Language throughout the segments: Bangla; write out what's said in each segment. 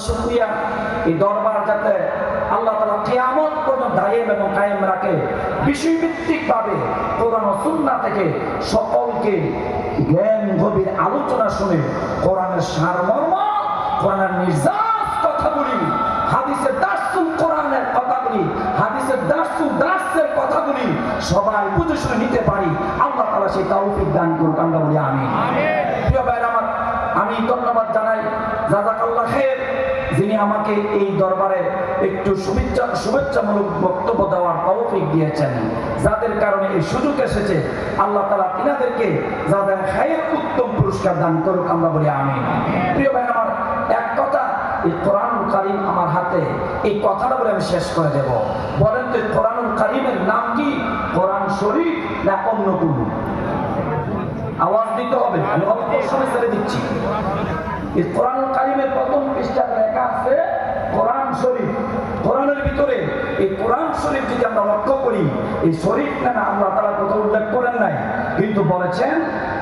শুকরিয়া এই দরবার যাতে আল্লাহ তাআলা কিয়ামত পর্যন্ত দায়েম এবং কায়েম রাখে, বিষয়ভিত্তিকভাবে কোরআন ও সুন্নাহ থেকে সকলকে জ্ঞান গভীর আলোচনা শুনে কোরআনের সারমর্ম, কোরআনের নির্যাস কথাগুলি, হাদিসের দার্সুল কোরআনের কথাগুলি, হাদিসের দার্সের কথাগুলি সবাই বুঝে শুনে নিতে পারি। আল্লাহ তাআলা সেই তৌফিক দান করুন, আমরা বলি আমিন। প্রিয় ভাইরা আমার, আমি ধন্যবাদ জানাই জাযাকাল্লাহ খাইর, যিনি আমাকে এই দরবারে একটু শুভেচ্ছামূলক বক্তব্য দেওয়ার তৌফিক দিয়েছেন, যাদের কারণে এই সুযোগ এসেছে। আল্লাহ তাআলা তিনাদেরকে যাদের খায়ের উত্তম পুরস্কার দান করুক, আমরা বলি আমিন। প্রিয় ভাই আমার, এক কথা, এই কোরআনুল কারীম আমার হাতে, এই কথাটা বলে আমি শেষ করে দেব। বলেন তো কোরআনুল কারীমের নাম কি? কোরআন শরীফ না অন্য কোনো? আওয়াজ দিতে হবে, আমি অল্প সময় ছেড়ে দিচ্ছি। এই কোরআনুল কারীমের প্রথম পৃষ্ঠায় লেখা আছে কোরআন শরীফ। কোরআনের ভিতরে এই কোরআন শরীফ যদি আমরা লক্ষ্য করি, এই শরীফ নামে আল্লাহ তাআলা কোথাও উল্লেখ করেন নাই, কিন্তু বলেছেন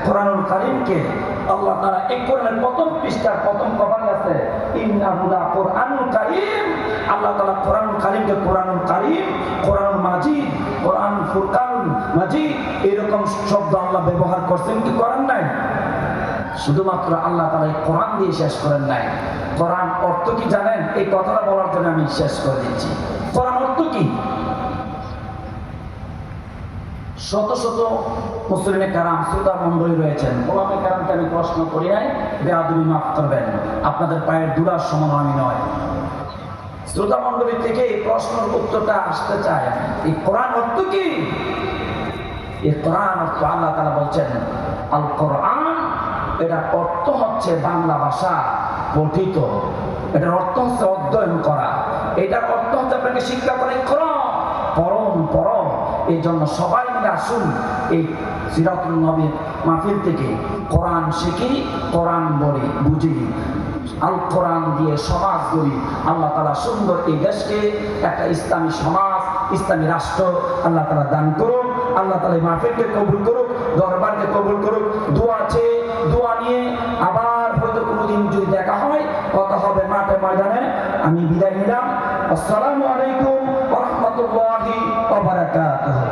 কোরআনুল কারীমকে আল্লাহ তাআলা এই কোরআনের প্রথম পৃষ্ঠার প্রথম কভারে আছে ইন্নাহু লাকুরআনুল কারীম। আল্লাহ তাআলা কোরআনুল কারীমকে কোরআনুল কারীম, কোরআনুল মাজিদ, কোরআন ফুরকানুল মাজিদ এরকম শব্দ আল্লাহ ব্যবহার করছেন কি করেন নাই? শুধুমাত্র আল্লাহ তাআলা এই কোরআন দিয়ে শেষ করেন নাই। কোরআন অর্থ কি জানেন? এই কথাটা বলার জন্য আমি শেষ করে দিচ্ছি। কোরআন অর্থ কি? শত শত মুসলিমে কারাম, শ্রোতা মণ্ডলী রয়েছেন, ওলামায়ে কারামকে আমি প্রশ্ন করি নাই, বেয়াদবি মাফ করবেন, আপনাদের পায়ের ধুলার সমান আমি নয়। শ্রোতা মণ্ডলী থেকে এই প্রশ্নের উত্তরটা আসতে চায়। এই কোরআন অর্থ কি? এই কোরআন অর্থ আল্লাহ তাআলা বলছেন আল কোরআন, এটার অর্থ হচ্ছে বাংলা ভাষা পঠিত, এটার অর্থ হচ্ছে অধ্যয়ন করা, এটার অর্থ হচ্ছে আপনাকে শিক্ষা করে পরম। এই জন্য সবাই মিলে আসুন এই সিরাতুন নবী মাহফিল থেকে কোরআন শিখি, কোরআন বলি, বুঝি, আল কোরআন দিয়ে সমাজ গড়ি। আল্লাহ তাআলা সুন্দর এই দেশকে একটা ইসলামী সমাজ, ইসলামী রাষ্ট্র আল্লাহ তাআলা দান করুন। আল্লাহ তাআলা মাহফিলকে কবুল করুক, দরবারকে কবুল করুক। দোয়া আছে, দোয়া নিয়ে আবার হয়তো কোনোদিন যদি দেখা হয়, কথা হবে মাঠে ময়দানে। আমি বিদায় নিলাম। আসসালামু আলাইকুম ওয়া রাহমাতুল্লাহি ওয়া বারাকাতুহু।